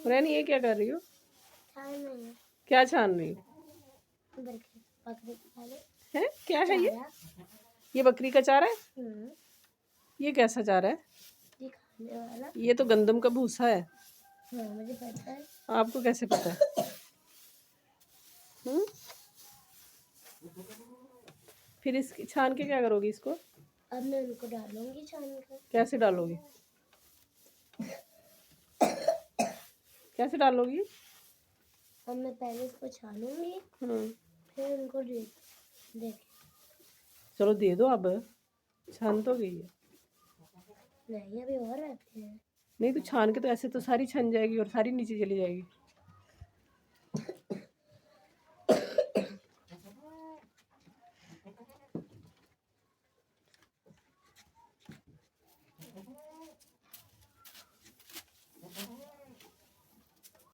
रैनी ये क्या कर रही हो? छान नहीं है। क्या छान रही हो? बकरी खा ले। है क्या है ये? चारा। ये बकरी का चारा है? हम्म, ये कैसा चारा है? ये खाने वाला। ये तो गंदम का भूसा है। हाँ मुझे पता है। आपको कैसे पता है? हम्म? फिर इसकी छान के क्या करोगी इसको? अब मैं उनको डालूंगी छान कर। कैसे डालोगी? कैसे डालोगी? अब मैं पहले इसको छानूंगी फिर उनको देख। चलो दे दो अब, छान तो गई है। नहीं अभी और रहते हैं। नहीं तो छान के तो ऐसे तो सारी छन जाएगी और सारी नीचे चली जाएगी।